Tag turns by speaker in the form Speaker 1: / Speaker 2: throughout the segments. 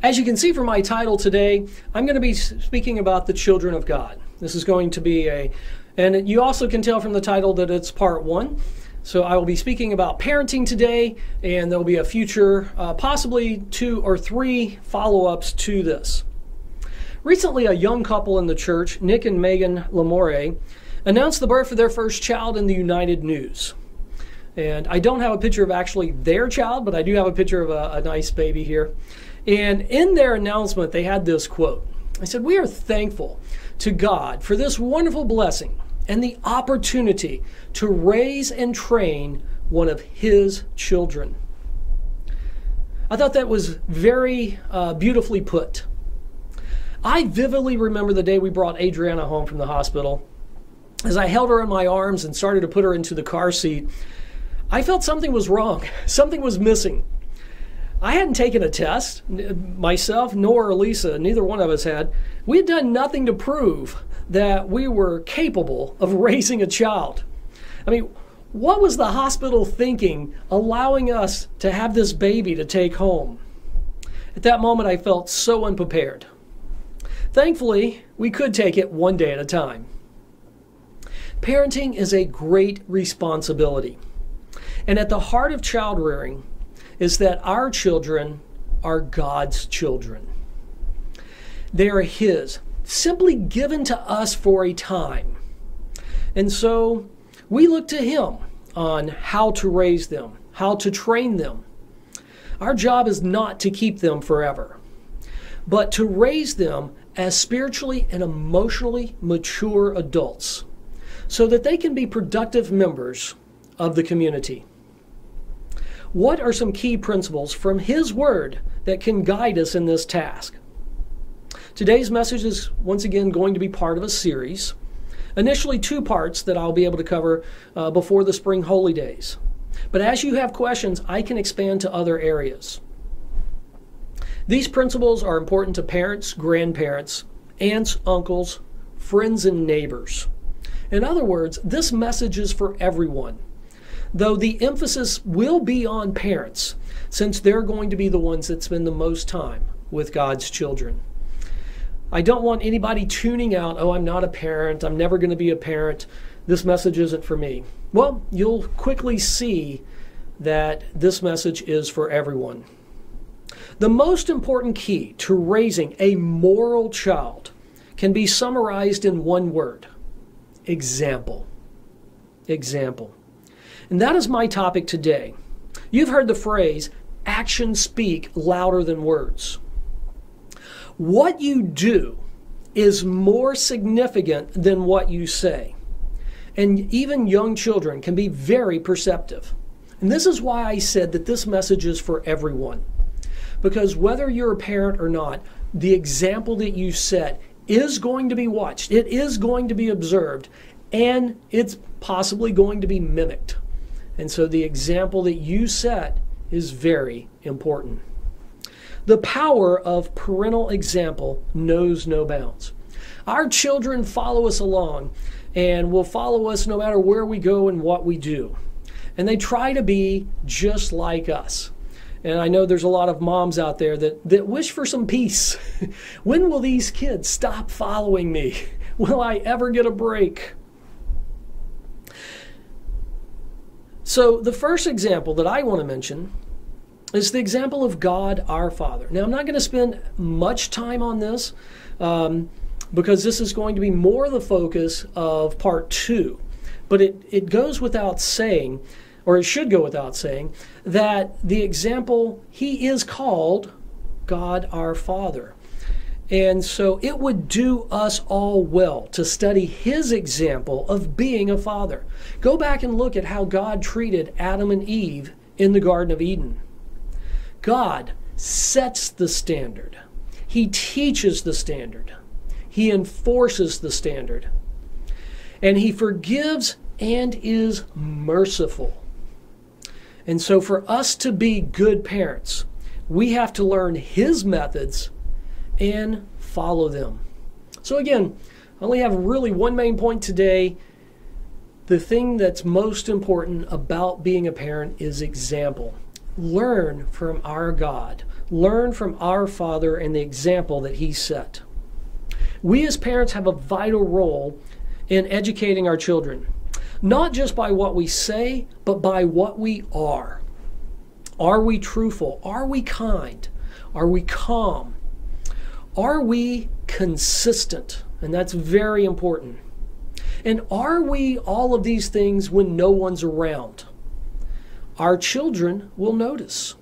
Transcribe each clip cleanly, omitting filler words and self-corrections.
Speaker 1: As you can see from my title today, I'm going to be speaking about the children of God. This is going to be and you also can tell from the title that it's part one. So I will be speaking about parenting today, and there'll be a future, possibly 2 or 3 follow-ups to this. Recently, a young couple in the church, Nick and Megan Lamore, announced the birth of their first child in the United News. And I don't have a picture of actually their child, but I do have a picture of a nice baby here. And in their announcement, they had this quote. They said, "We are thankful to God for this wonderful blessing and the opportunity to raise and train one of His children." I thought that was very beautifully put. I vividly remember the day we brought Adriana home from the hospital. As I held her in my arms and started to put her into the car seat, I felt something was wrong. Something was missing. I hadn't taken a test, myself nor Elisa, neither one of us had. We had done nothing to prove that we were capable of raising a child. I mean, what was the hospital thinking, allowing us to have this baby to take home? At that moment, I felt so unprepared. Thankfully, we could take it one day at a time. Parenting is a great responsibility. And at the heart of child rearing is that our children are God's children. They are His, simply given to us for a time. And so we look to Him on how to raise them, how to train them. Our job is not to keep them forever, but to raise them as spiritually and emotionally mature adults so that they can be productive members of the community. What are some key principles from His Word that can guide us in this task? Today's message is once again going to be part of a series. Initially 2 parts that I'll be able to cover before the spring holy days. But as you have questions, I can expand to other areas. These principles are important to parents, grandparents, aunts, uncles, friends, and neighbors. In other words, this message is for everyone, though the emphasis will be on parents, since they're going to be the ones that spend the most time with God's children. I don't want anybody tuning out, "Oh, I'm not a parent, I'm never going to be a parent, this message isn't for me." Well, you'll quickly see that this message is for everyone. The most important key to raising a moral child can be summarized in one word: example. Example. And that is my topic today. You've heard the phrase, actions speak louder than words. What you do is more significant than what you say. And even young children can be very perceptive. And this is why I said that this message is for everyone. Because whether you're a parent or not, the example that you set is going to be watched. It is going to be observed. And it's possibly going to be mimicked. And so the example that you set is very important. The power of parental example knows no bounds. Our children follow us along and will follow us no matter where we go and what we do. And they try to be just like us. And I know there's a lot of moms out there that wish for some peace. When will these kids stop following me? Will I ever get a break? So the first example that I want to mention is the example of God our Father. Now, I'm not going to spend much time on this because this is going to be more the focus of part 2. But it goes without saying, or it should go without saying, that the example, He is called God our Father. And so it would do us all well to study His example of being a father. Go back and look at how God treated Adam and Eve in the Garden of Eden. God sets the standard. He teaches the standard. He enforces the standard. And He forgives and is merciful. And so for us to be good parents, we have to learn His methods and follow them. So again, I only have really one main point today. The thing that's most important about being a parent is example. Learn from our God. learn from our Father and the example that He set. We as parents have a vital role in educating our children, not just by what we say, but by what we are. Are we truthful? Are we kind? Are we calm? Are we consistent? And that's very important. And are we all of these things when no one's around? Our children will notice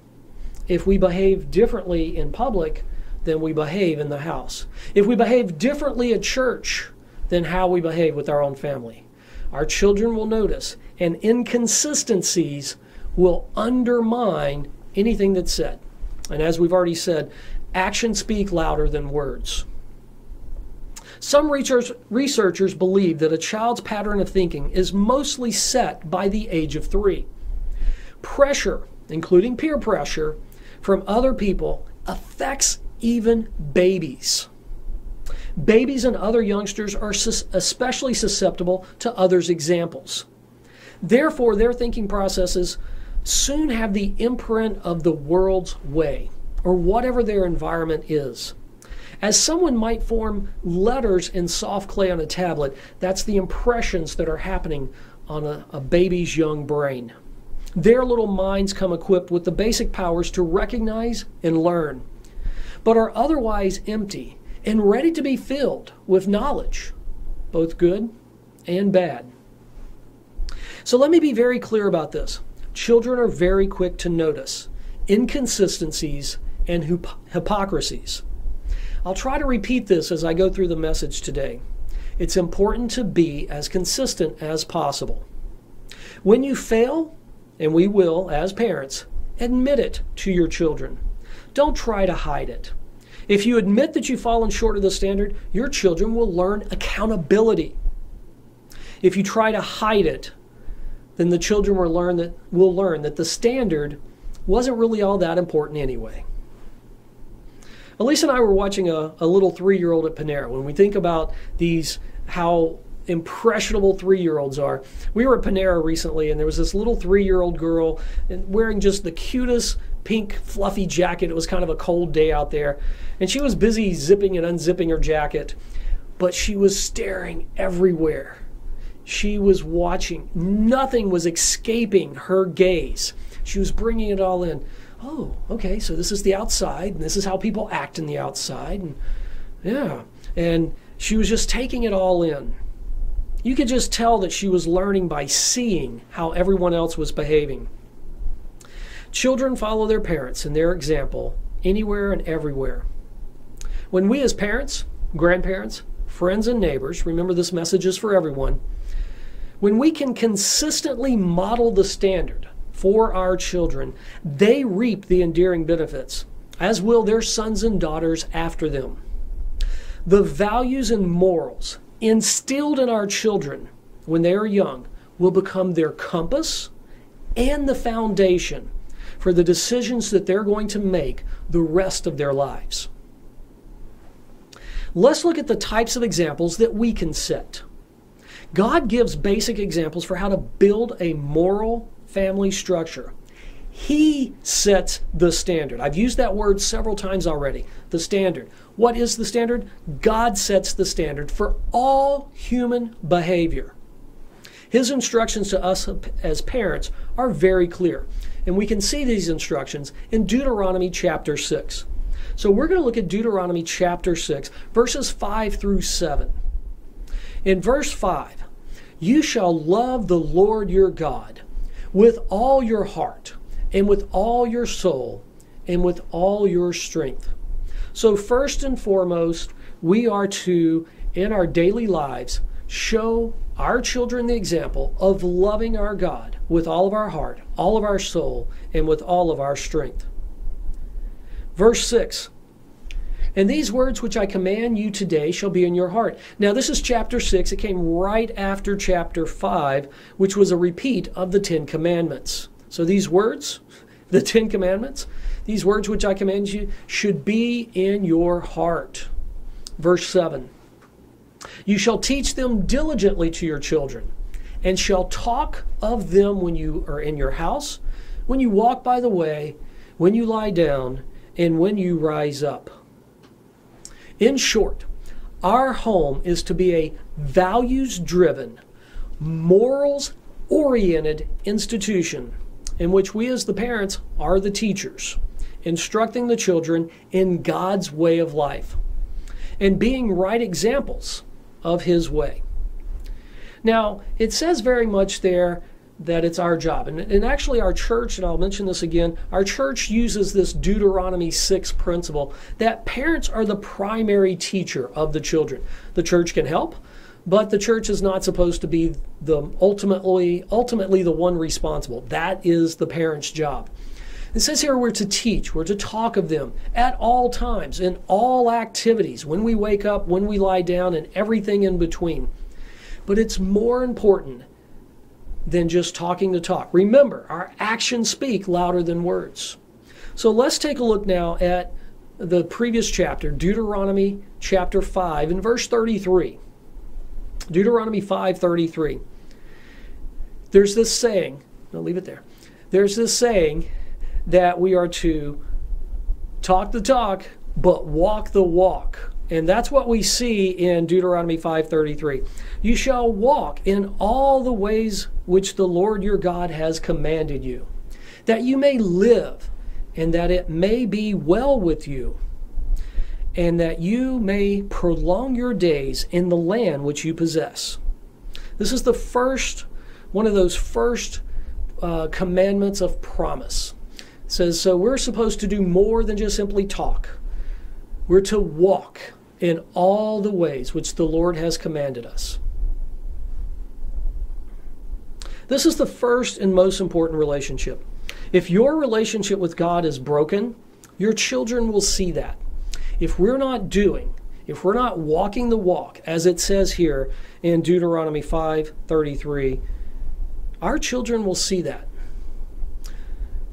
Speaker 1: if we behave differently in public than we behave in the house. If we behave differently at church than how we behave with our own family. Our children will notice, and inconsistencies will undermine anything that's said. And as we've already said, actions speak louder than words. Some researchers believe that a child's pattern of thinking is mostly set by the age of 3. Pressure, including peer pressure, from other people affects even babies. Babies and other youngsters are especially susceptible to others' examples. Therefore, their thinking processes soon have the imprint of the world's way, or whatever their environment is. As someone might form letters in soft clay on a tablet, that's the impressions that are happening on a baby's young brain. Their little minds come equipped with the basic powers to recognize and learn, but are otherwise empty and ready to be filled with knowledge, both good and bad. So let me be very clear about this. Children are very quick to notice inconsistencies and hypocrisies. I'll try to repeat this as I go through the message today. It's important to be as consistent as possible. When you fail, and we will as parents, admit it to your children. Don't try to hide it. If you admit that you've fallen short of the standard, your children will learn accountability. If you try to hide it, then the children will learn that the standard wasn't really all that important anyway. Elise and I were watching a little 3-year-old at Panera. When we think about how impressionable 3-year-olds are. We were at Panera recently, and there was this little 3-year-old girl wearing just the cutest pink fluffy jacket. It was kind of a cold day out there, and she was busy zipping and unzipping her jacket, but she was staring everywhere. She was watching. Nothing was escaping her gaze. She was bringing it all in. Oh, okay, so this is the outside, and this is how people act in the outside. And yeah, and she was just taking it all in. You could just tell that she was learning by seeing how everyone else was behaving. Children follow their parents and their example anywhere and everywhere. When we as parents, grandparents, friends, and neighbors, remember this message is for everyone, when we can consistently model the standard for our children, they reap the endearing benefits, as will their sons and daughters after them. The values and morals instilled in our children when they are young will become their compass and the foundation for the decisions that they're going to make the rest of their lives. Let's look at the types of examples that we can set. God gives basic examples for how to build a moral family structure. He sets the standard. I've used that word several times already. The standard. What is the standard? God sets the standard for all human behavior. His instructions to us as parents are very clear. And we can see these instructions in Deuteronomy chapter 6. So we're going to look at Deuteronomy chapter 6, verses 5 through 7. In verse 5, you shall love the Lord your God with all your heart, and with all your soul, and with all your strength. So first and foremost, we are to, in our daily lives, show our children the example of loving our God with all of our heart, all of our soul, and with all of our strength. Verse 6, and these words which I command you today shall be in your heart. Now this is chapter 6. It came right after chapter 5, which was a repeat of the 10 Commandments. So these words, the 10 Commandments, these words which I command you should be in your heart. Verse 7, you shall teach them diligently to your children, and shall talk of them when you are in your house, when you walk by the way, when you lie down, and when you rise up. In short, our home is to be a values-driven, morals-oriented institution in which we as the parents are the teachers, instructing the children in God's way of life and being right examples of His way. Now, it says very much there that it's our job. And actually our church, and I'll mention this again, our church uses this Deuteronomy 6 principle that parents are the primary teacher of the children. The church can help, but the church is not supposed to be the ultimately the one responsible. That is the parent's job. It says here we're to teach, we're to talk of them at all times, in all activities, when we wake up, when we lie down, and everything in between. But it's more important than just talking the talk. Remember, our actions speak louder than words. So let's take a look now at the previous chapter, Deuteronomy chapter 5 and verse 33. Deuteronomy 5:33. There's this saying, I'll leave it there. There's this saying that we are to talk the talk, but walk the walk. And that's what we see in Deuteronomy 5:33. You shall walk in all the ways which the Lord your God has commanded you, that you may live, and that it may be well with you, and that you may prolong your days in the land which you possess. This is the first, one of those first commandments of promise. It says, so we're supposed to do more than just simply talk. We're to walk in all the ways which the Lord has commanded us. This is the first and most important relationship. If your relationship with God is broken, your children will see that. If we're not walking the walk, as it says here in Deuteronomy 5:33, our children will see that.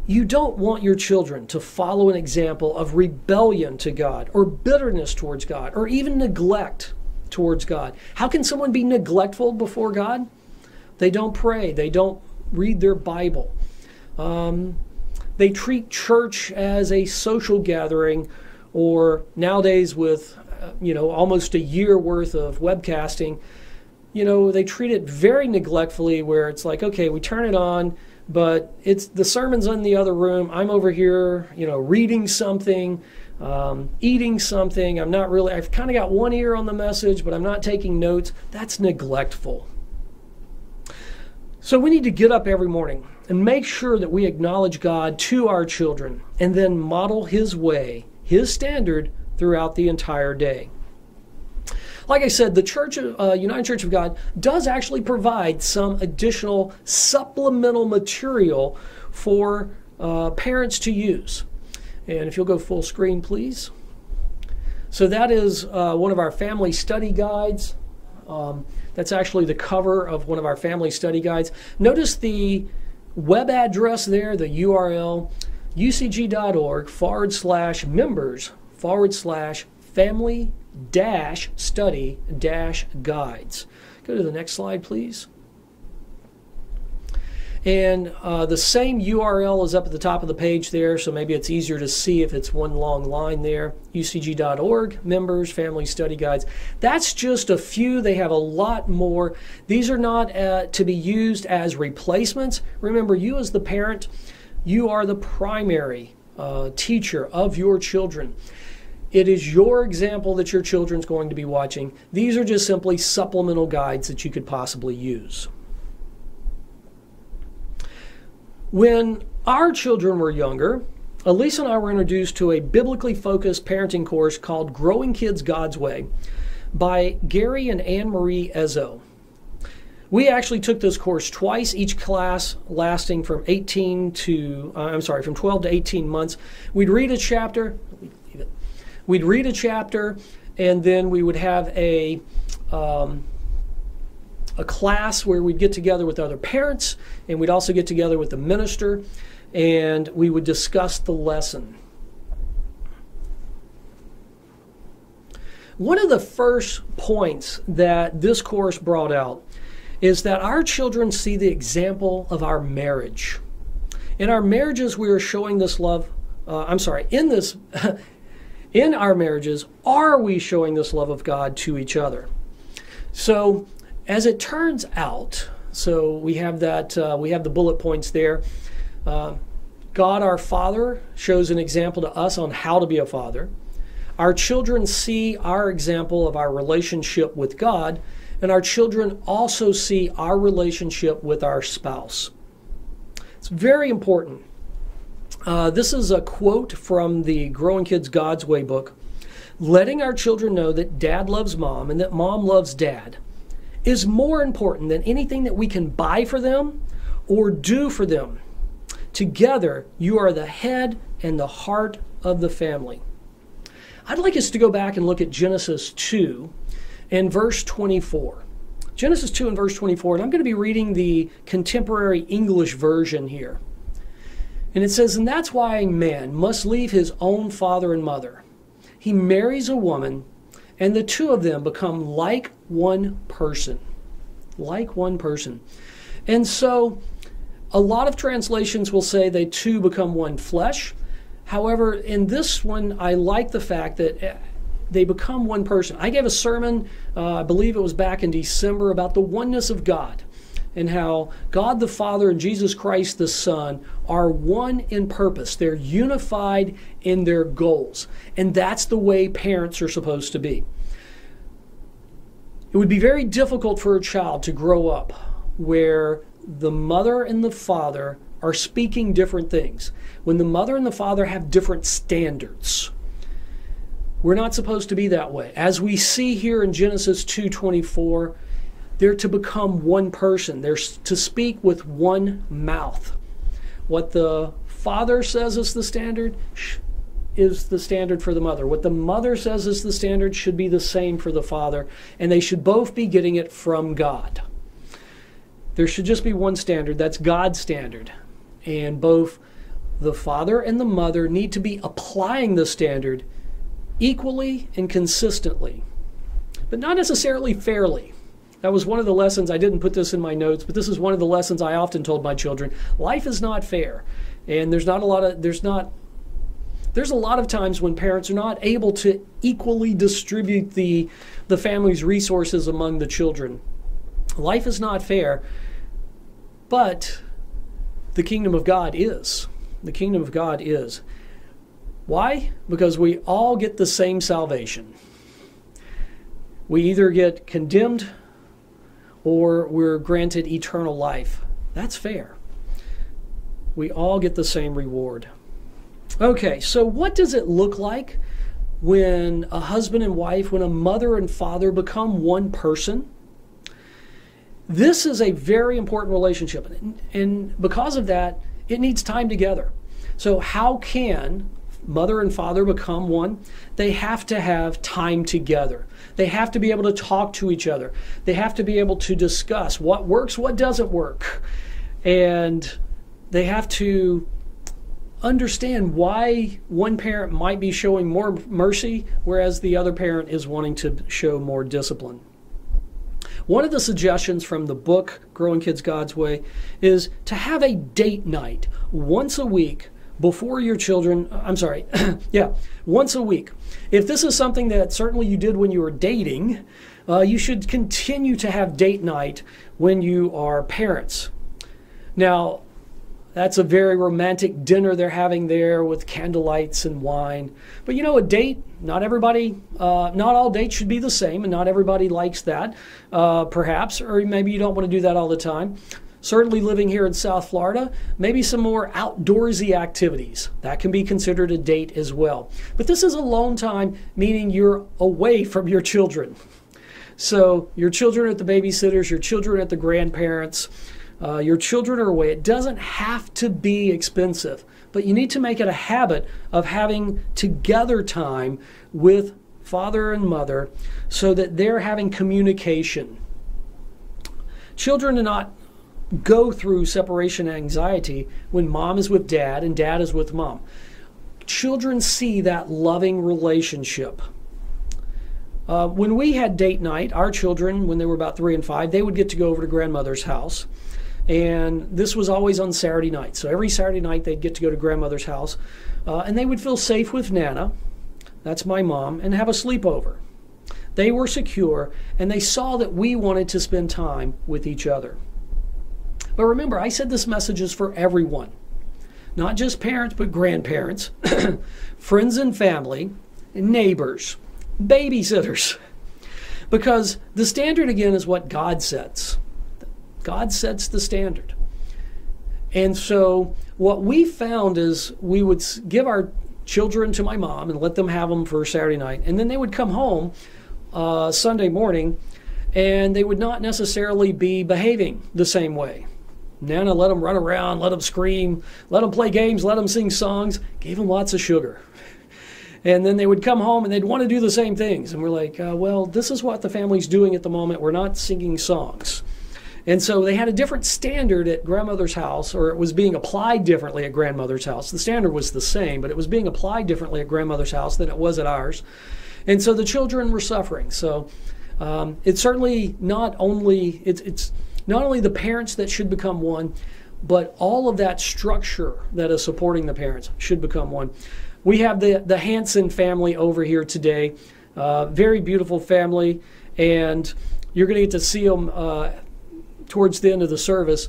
Speaker 1: You don't want your children to follow an example of rebellion to God, or bitterness towards God, or even neglect towards God. How can someone be neglectful before God? They don't pray. They don't read their Bible. They treat church as a social gathering, or nowadays with almost a year worth of webcasting, they treat it very neglectfully, where it's like, okay, we turn it on, but it's the sermon's in the other room. I'm over here, reading something, eating something. I've kind of got one ear on the message, but I'm not taking notes. That's neglectful. So we need to get up every morning and make sure that we acknowledge God to our children and then model His way, His standard throughout the entire day. Like I said, the Church, United Church of God does actually provide some additional supplemental material for parents to use. And if you'll go full screen, please. So that is one of our family study guides. That's actually the cover of one of our family study guides. Notice the web address there, the URL, ucg.org/members/family-study-guides. Go to the next slide, please. And the same URL is up at the top of the page there, so maybe it's easier to see if it's one long line there. ucg.org, members, family study guides. That's just a few. They have a lot more. These are not to be used as replacements. Remember, you as the parent, you are the primary teacher of your children. It is your example that your children's going to be watching. These are just simply supplemental guides that you could possibly use. When our children were younger, Elisa and I were introduced to a biblically focused parenting course called Growing Kids God's Way by Gary and Anne Marie Ezzo. We actually took this course twice, each class lasting from 12 to 18 months. We'd read a chapter, and then we would have a class where we'd get together with other parents, and we'd also get together with the minister, and we would discuss the lesson. One of the first points that this course brought out is that our children see the example of our marriage. In our marriages, we are showing this love in this, in our marriages, are we showing this love of God to each other? So, as it turns out, so we have that, we have the bullet points there. God our Father shows an example to us on how to be a father. Our children see our example of our relationship with God, and our children also see our relationship with our spouse. It's very important. This is a quote from the Growing Kids God's Way book. Letting our children know that dad loves mom and that mom loves dad is more important than anything that we can buy for them or do for them. Together, you are the head and the heart of the family. I'd like us to go back and look at Genesis 2 and verse 24. Genesis 2 and verse 24, and I'm going to be reading the contemporary English version here. And it says, "And that's why a man must leave his own father and mother. He marries a woman, and the two of them become like one person." Like one person. And so, a lot of translations will say they two become one flesh. However, in this one, I like the fact that they become one person. I gave a sermon, I believe it was back in December, about the oneness of God and how God the Father and Jesus Christ the Son are one in purpose. They're unified in their goals. And that's the way parents are supposed to be. It would be very difficult for a child to grow up where the mother and the father are speaking different things. When the mother and the father have different standards. We're not supposed to be that way. As we see here in Genesis 2:24, they're to become one person. They're to speak with one mouth. What the father says is the standard for the mother. What the mother says is the standard should be the same for the father, and they should both be getting it from God. There should just be one standard. That's God's standard. And both the father and the mother need to be applying the standard equally and consistently, but not necessarily fairly. That was one of the lessons. I didn't put this in my notes, but this is one of the lessons I often told my children. Life is not fair, and there's a lot of times when parents are not able to equally distribute the family's resources among the children. Life is not fair, but the kingdom of God is. The kingdom of God is. Why? Because we all get the same salvation. We either get condemned or we're granted eternal life. That's fair. We all get the same reward. Okay, so what does it look like when a husband and wife, when a mother and father become one person? This is a very important relationship, and because of that, it needs time together. So how can mother and father become one? They have to have time together. They have to be able to talk to each other. They have to be able to discuss what works, what doesn't work. And they have to understand why one parent might be showing more mercy, whereas the other parent is wanting to show more discipline. One of the suggestions from the book, Growing Kids God's Way, is to have a date night once a week before your children, once a week. If this is something that certainly you did when you were dating, you should continue to have date night when you are parents. Now, that's a very romantic dinner they're having there with candlelights and wine. But you know, a date, not all dates should be the same, and not everybody likes that, perhaps, or maybe you don't want to do that all the time. Certainly living here in South Florida, maybe some more outdoorsy activities. That can be considered a date as well. But this is alone time, meaning you're away from your children. So your children are at the babysitters, your children are at the grandparents, your children are away. It doesn't have to be expensive, but you need to make it a habit of having together time with father and mother so that they're having communication. Children do not go through separation anxiety when mom is with dad and dad is with mom. Children see that loving relationship. When we had date night, our children, when they were about 3 and 5, they would get to go over to grandmother's house. And this was always on Saturday night. So every Saturday night they'd get to go to grandmother's house, and they would feel safe with Nana, that's my mom, and have a sleepover. They were secure, and they saw that we wanted to spend time with each other. But remember, I said this message is for everyone, not just parents, but grandparents, friends and family, neighbors, babysitters. Because the standard, again, is what God sets. God sets the standard. And so what we found is we would give our children to my mom and let them have them for Saturday night. And then they would come home Sunday morning, and they would not necessarily be behaving the same way. Nana let them run around, let them scream, let them play games, let them sing songs, gave them lots of sugar. And then they would come home and they'd want to do the same things. And we're like, well, this is what the family's doing at the moment. We're not singing songs. And so they had a different standard at grandmother's house, or it was being applied differently at grandmother's house. The standard was the same, but it was being applied differently at grandmother's house than it was at ours. And so the children were suffering. So it's certainly not only, it's not only the parents that should become one, but all of that structure that is supporting the parents should become one. We have the Hansen family over here today, very beautiful family, and you're going to get to see them towards the end of the service.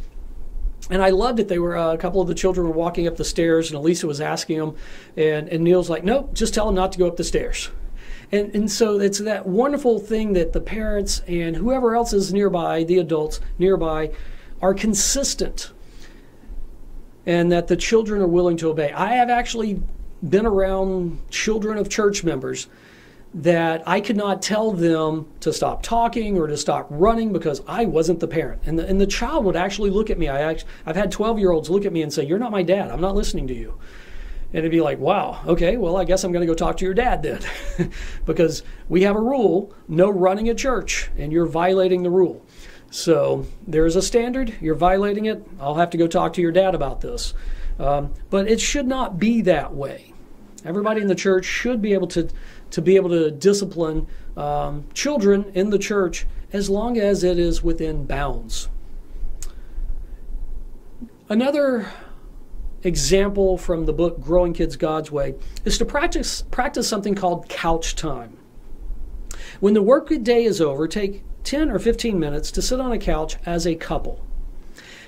Speaker 1: And I loved it. They were a couple of the children were walking up the stairs, and Elisa was asking them, and Neil's like, nope, just tell them not to go up the stairs. And so it's that wonderful thing that the parents and whoever else is nearby, the adults nearby, are consistent, and that the children are willing to obey. I have actually been around children of church members that I could not tell them to stop talking or to stop running because I wasn't the parent. And the child would actually look at me. I've had 12-year-olds look at me and say, you're not my dad. I'm not listening to you. And it'd be like, wow, okay, well, I guess I'm going to go talk to your dad then. Because we have a rule, no running at church, and you're violating the rule. So there's a standard, you're violating it, I'll have to go talk to your dad about this. But it should not be that way. Everybody in the church should be able to discipline children in the church as long as it is within bounds. Another example from the book Growing Kids God's Way is to practice something called couch time. When the workday is over, take 10 or 15 minutes to sit on a couch as a couple.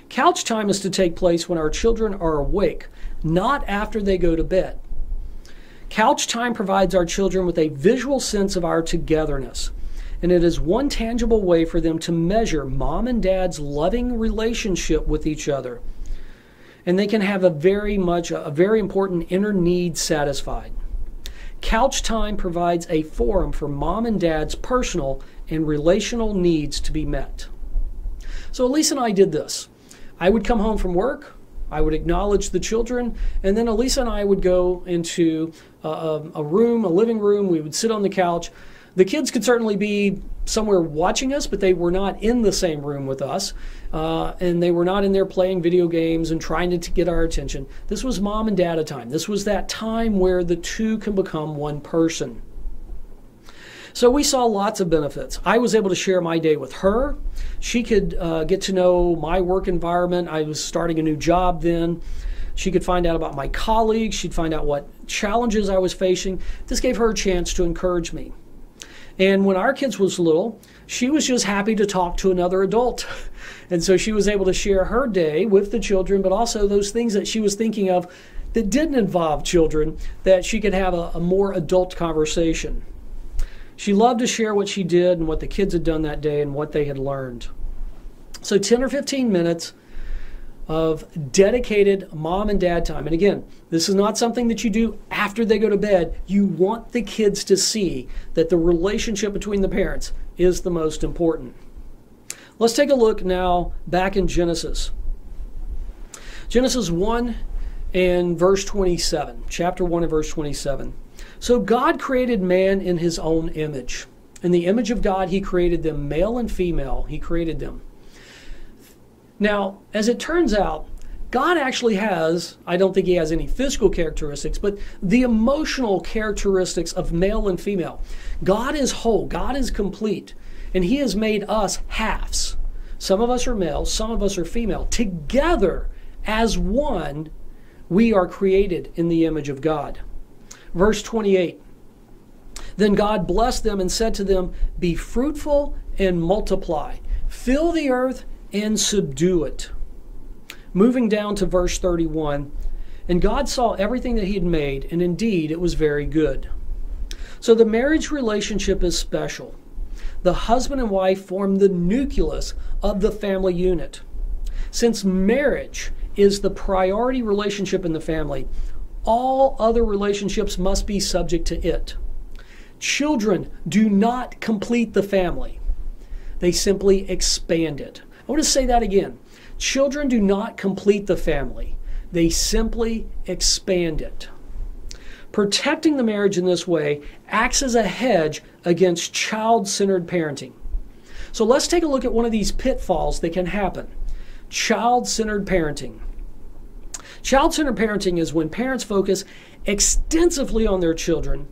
Speaker 1: Couch time is to take place when our children are awake, not after they go to bed. Couch time provides our children with a visual sense of our togetherness, and it is one tangible way for them to measure mom and dad's loving relationship with each other. And they can have a very important inner need satisfied. Couch time provides a forum for mom and dad's personal and relational needs to be met. So Elise and I did this. I would come home from work, I would acknowledge the children, and then Elisa and I would go into a living room. We would sit on the couch. The kids could certainly be somewhere watching us, but they were not in the same room with us, and they were not in there playing video games and trying to get our attention. This was mom and dad time. This was that time where the two can become one person. So we saw lots of benefits. I was able to share my day with her. She could get to know my work environment. I was starting a new job then. She could find out about my colleagues. She'd find out what challenges I was facing. This gave her a chance to encourage me. And when our kids was little, she was just happy to talk to another adult. And so she was able to share her day with the children, but also those things that she was thinking of that didn't involve children, that she could have a more adult conversation. She loved to share what she did and what the kids had done that day and what they had learned. So 10 or 15 minutes of dedicated mom and dad time. And again, this is not something that you do after they go to bed. You want the kids to see that the relationship between the parents is the most important. Let's take a look now back in Genesis. Genesis 1 and verse 27. Chapter 1 and verse 27. So God created man in his own image. In the image of God, he created them, male and female. He created them. Now, as it turns out, God actually has, I don't think he has any physical characteristics, but the emotional characteristics of male and female. God is whole. God is complete. And he has made us halves. Some of us are male, some of us are female. Together, as one, we are created in the image of God. Verse 28, then God blessed them and said to them, be fruitful and multiply, fill the earth and subdue it. Moving down to verse 31, and God saw everything that he had made, and indeed it was very good. So the marriage relationship is special. The husband and wife form the nucleus of the family unit. Since marriage is the priority relationship in the family, all other relationships must be subject to it. Children do not complete the family. They simply expand it. I want to say that again. Children do not complete the family. They simply expand it. Protecting the marriage in this way acts as a hedge against child-centered parenting. So let's take a look at one of these pitfalls that can happen. Child-centered parenting. Child-centered parenting is when parents focus extensively on their children,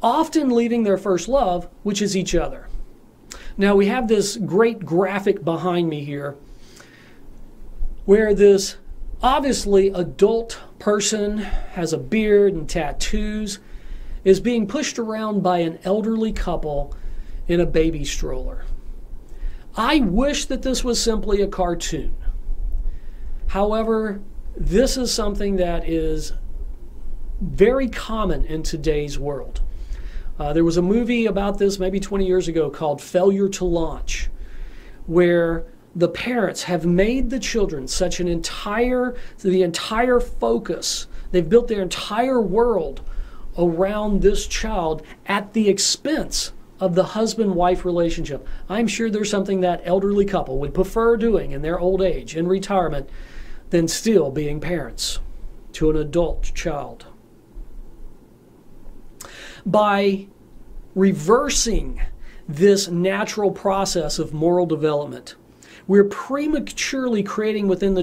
Speaker 1: often leaving their first love, which is each other. Now we have this great graphic behind me here where this obviously adult person has a beard and tattoos, is being pushed around by an elderly couple in a baby stroller. I wish that this was simply a cartoon. However, this is something that is very common in today's world. There was a movie about this maybe 20 years ago called Failure to Launch, where the parents have made the children the entire focus. They've built their entire world around this child at the expense of the husband-wife relationship. I'm sure there's something that elderly couple would prefer doing in their old age, in retirement, than still being parents to an adult child. By reversing this natural process of moral development, we're prematurely creating within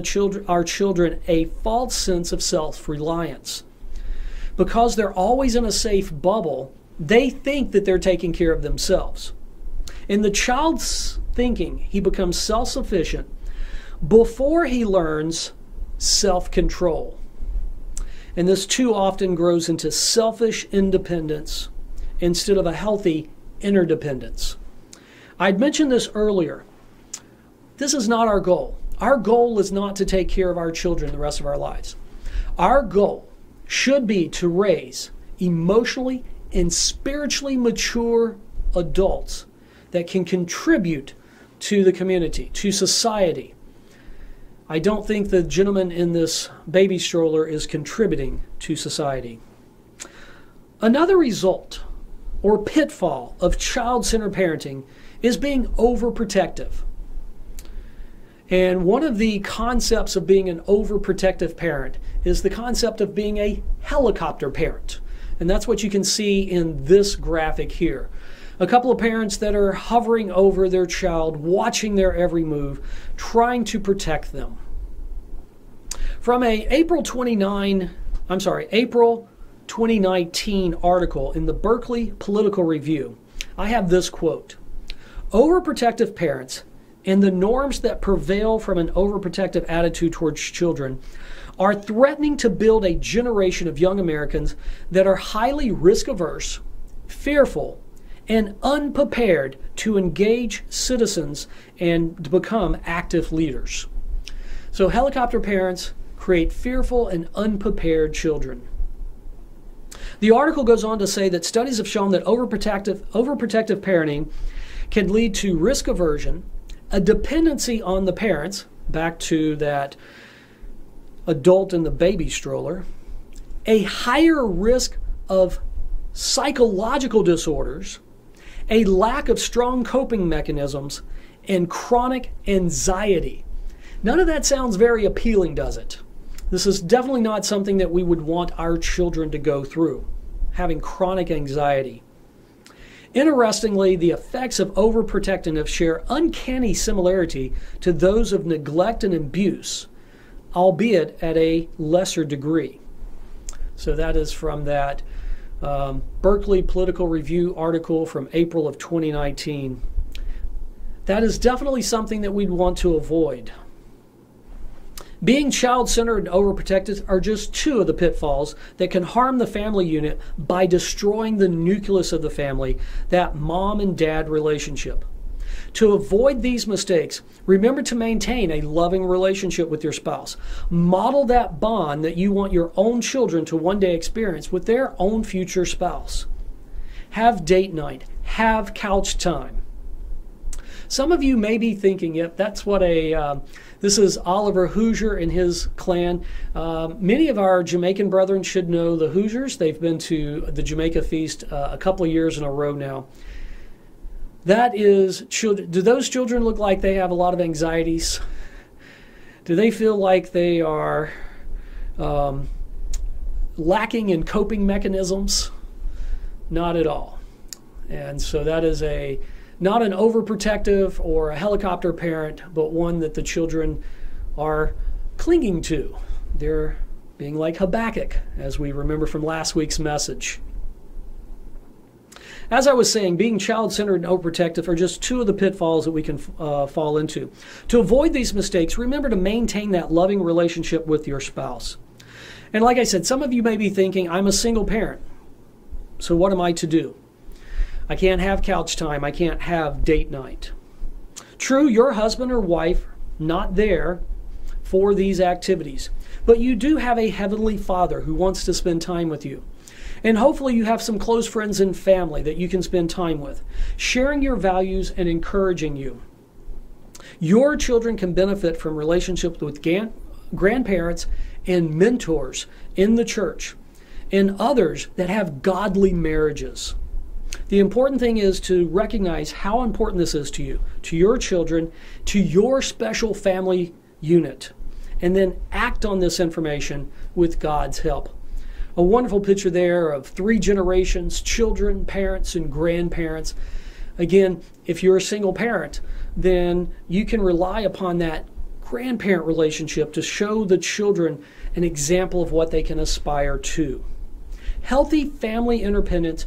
Speaker 1: our children a false sense of self-reliance. Because they're always in a safe bubble, they think that they're taking care of themselves. In the child's thinking, he becomes self-sufficient before he learns self-control. And this too often grows into selfish independence instead of a healthy interdependence. I'd mentioned this earlier. This is not our goal. Our goal is not to take care of our children the rest of our lives. Our goal should be to raise emotionally and spiritually mature adults that can contribute to the community, to society. I don't think the gentleman in this baby stroller is contributing to society. Another result or pitfall of child-centered parenting is being overprotective. And one of the concepts of being an overprotective parent is the concept of being a helicopter parent. And that's what you can see in this graphic here. A couple of parents that are hovering over their child, watching their every move, trying to protect them. From a April 2019 article in the Berkeley Political Review, I have this quote: "Overprotective parents and the norms that prevail from an overprotective attitude towards children are threatening to build a generation of young Americans that are highly risk-averse, fearful, and unprepared to engage citizens and to become active leaders." So helicopter parents create fearful and unprepared children. The article goes on to say that studies have shown that overprotective parenting can lead to risk aversion, a dependency on the parents, back to that adult in the baby stroller, a higher risk of psychological disorders, a lack of strong coping mechanisms, and chronic anxiety. None of that sounds very appealing, does it? This is definitely not something that we would want our children to go through, having chronic anxiety. Interestingly, the effects of overprotectiveness share uncanny similarity to those of neglect and abuse, albeit at a lesser degree. So that is from that Berkeley Political Review article from April of 2019. That is definitely something that we'd want to avoid. Being child-centered and overprotective are just two of the pitfalls that can harm the family unit by destroying the nucleus of the family, that mom and dad relationship. To avoid these mistakes, remember to maintain a loving relationship with your spouse. Model that bond that you want your own children to one day experience with their own future spouse. Have date night. Have couch time. Some of you may be thinking, yep, that's what this is Oliver Hoosier and his clan. Many of our Jamaican brethren should know the Hoosiers. They've been to the Jamaica Feast a couple of years in a row now. That is, do those children look like they have a lot of anxieties? Do they feel like they are lacking in coping mechanisms? Not at all. And so that is not an overprotective or a helicopter parent, but one that the children are clinging to. They're being like Habakkuk, as we remember from last week's message. As I was saying, being child-centered and overprotective are just two of the pitfalls that we can fall into. To avoid these mistakes, remember to maintain that loving relationship with your spouse. And like I said, some of you may be thinking, I'm a single parent, so what am I to do? I can't have couch time. I can't have date night. True, your husband or wife not there for these activities, but you do have a heavenly Father who wants to spend time with you. And hopefully you have some close friends and family that you can spend time with, sharing your values and encouraging you. Your children can benefit from relationships with grandparents and mentors in the church and others that have godly marriages. The important thing is to recognize how important this is to you, to your children, to your special family unit, and then act on this information with God's help. A wonderful picture there of 3 generations, children, parents, and grandparents. Again, if you're a single parent, then you can rely upon that grandparent relationship to show the children an example of what they can aspire to. Healthy family independence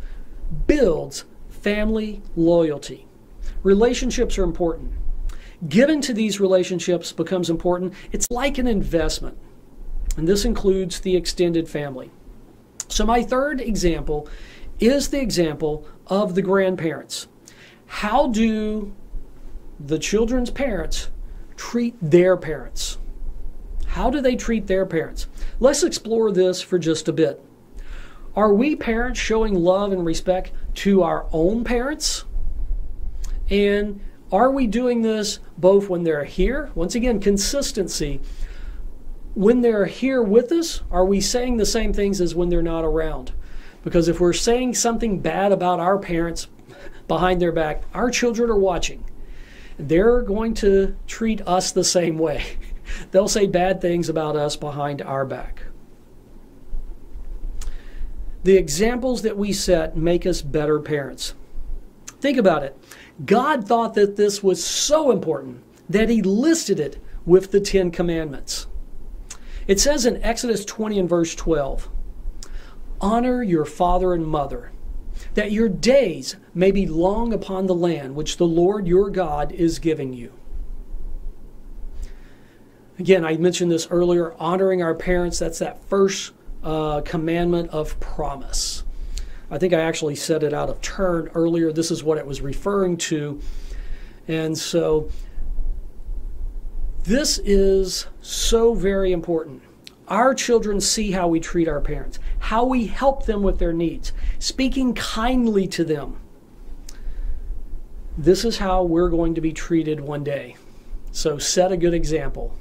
Speaker 1: builds family loyalty. Relationships are important. Giving to these relationships becomes important. It's like an investment, and this includes the extended family. So my third example is the example of the grandparents. How do the children's parents treat their parents? How do they treat their parents? Let's explore this for just a bit. Are we parents showing love and respect to our own parents? And are we doing this both when they're here? Once again, consistency. When they're here with us, are we saying the same things as when they're not around? Because if we're saying something bad about our parents behind their back, our children are watching. They're going to treat us the same way. They'll say bad things about us behind our back. The examples that we set make us better parents. Think about it. God thought that this was so important that He listed it with the 10 Commandments. It says in Exodus 20 and verse 12, "Honor your father and mother, that your days may be long upon the land which the Lord your God is giving you." Again, I mentioned this earlier, honoring our parents, that's that first commandment of promise. I think I actually said it out of turn earlier. This is what it was referring to. And so this is so very important. Our children see how we treat our parents, how we help them with their needs, speaking kindly to them. This is how we're going to be treated one day. So set a good example.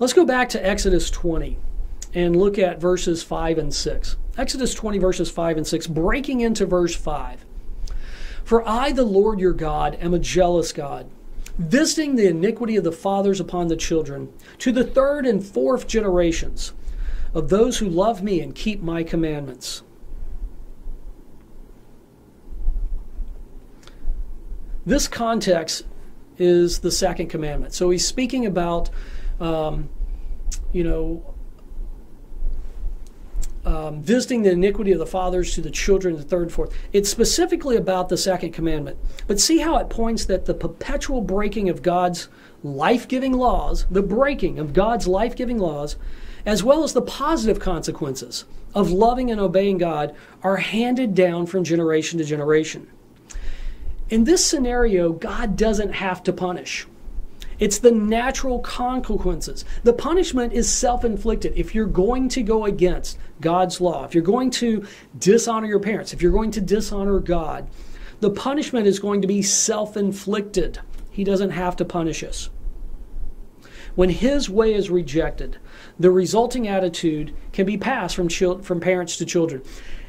Speaker 1: Let's go back to Exodus 20 and look at verses 5 and 6. Exodus 20 verses 5 and 6, breaking into verse 5. "For I, the Lord your God, am a jealous God, visiting the iniquity of the fathers upon the children, to the 3rd and 4th generations of those who love me and keep my commandments." This context is the second commandment. So he's speaking about, visiting the iniquity of the fathers to the children, the third, fourth. It's specifically about the second commandment. But see how it points that the perpetual breaking of God's life-giving laws, the breaking of God's life-giving laws, as well as the positive consequences of loving and obeying God, are handed down from generation to generation. In this scenario, God doesn't have to punish. It's the natural consequences. The punishment is self-inflicted. If you're going to go against God's law, if you're going to dishonor your parents, if you're going to dishonor God, the punishment is going to be self-inflicted. He doesn't have to punish us. When His way is rejected, the resulting attitude can be passed from parents to children.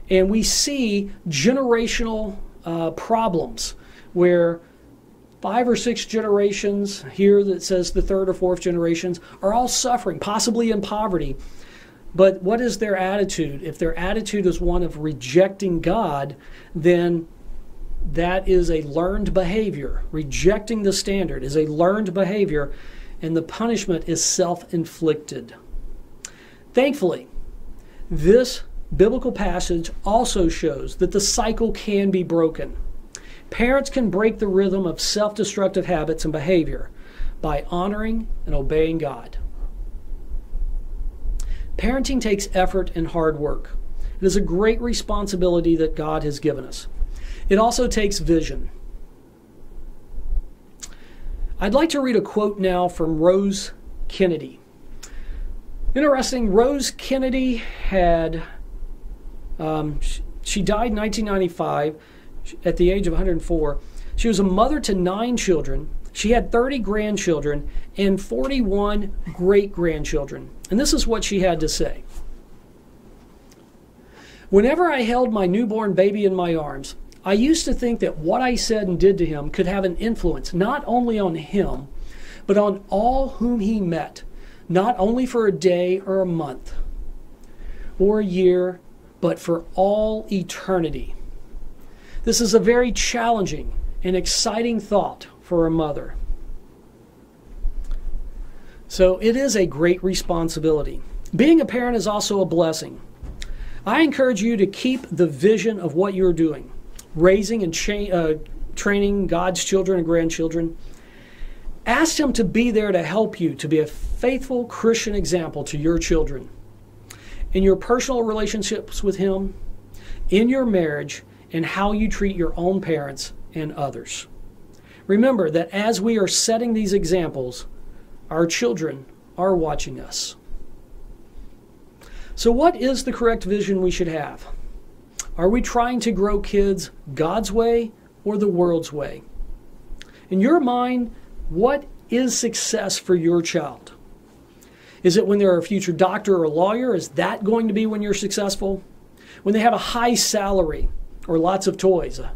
Speaker 1: And we see generational problems where 5 or 6 generations here that says the third or fourth generations are all suffering, possibly in poverty. But what is their attitude? If their attitude is one of rejecting God, then that is a learned behavior. Rejecting the standard is a learned behavior, and the punishment is self-inflicted. Thankfully, this biblical passage also shows that the cycle can be broken. Parents can break the rhythm of self-destructive habits and behavior by honoring and obeying God. Parenting takes effort and hard work. It is a great responsibility that God has given us. It also takes vision. I'd like to read a quote now from Rose Kennedy. Interesting, Rose Kennedy had, she died in 1995 at the age of 104. She was a mother to 9 children. She had 30 grandchildren and 41 great-grandchildren. And this is what she had to say. Whenever I held my newborn baby in my arms, I used to think that what I said and did to him could have an influence not only on him, but on all whom he met, not only for a day or a month or a year, but for all eternity. This is a very challenging and exciting thought for a mother. So it is a great responsibility. Being a parent is also a blessing. I encourage you to keep the vision of what you're doing, raising and training God's children and grandchildren. Ask Him to be there to help you to be a faithful Christian example to your children. In your personal relationships with Him, in your marriage, and how you treat your own parents and others. Remember that as we are setting these examples, our children are watching us. So what is the correct vision we should have? Are we trying to grow kids God's way or the world's way? In your mind, what is success for your child? Is it when they're a future doctor or a lawyer? Is that going to be when you're successful? When they have a high salary or lots of toys, a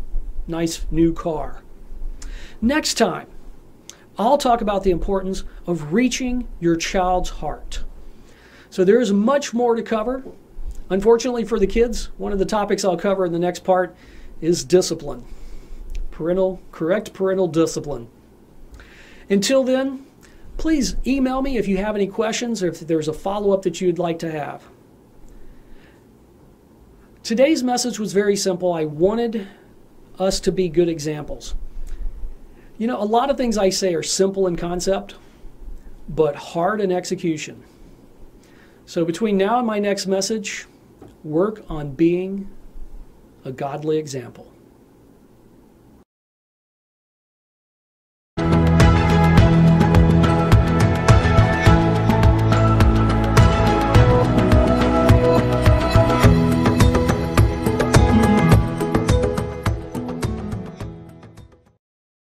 Speaker 1: nice new car? Next time, I'll talk about the importance of reaching your child's heart. So there is much more to cover. Unfortunately for the kids, one of the topics I'll cover in the next part is discipline. Correct parental discipline. Until then, please email me if you have any questions or if there's a follow-up that you'd like to have. Today's message was very simple. I wanted us to be good examples. You know, a lot of things I say are simple in concept, but hard in execution. So between now and my next message, work on being a godly example.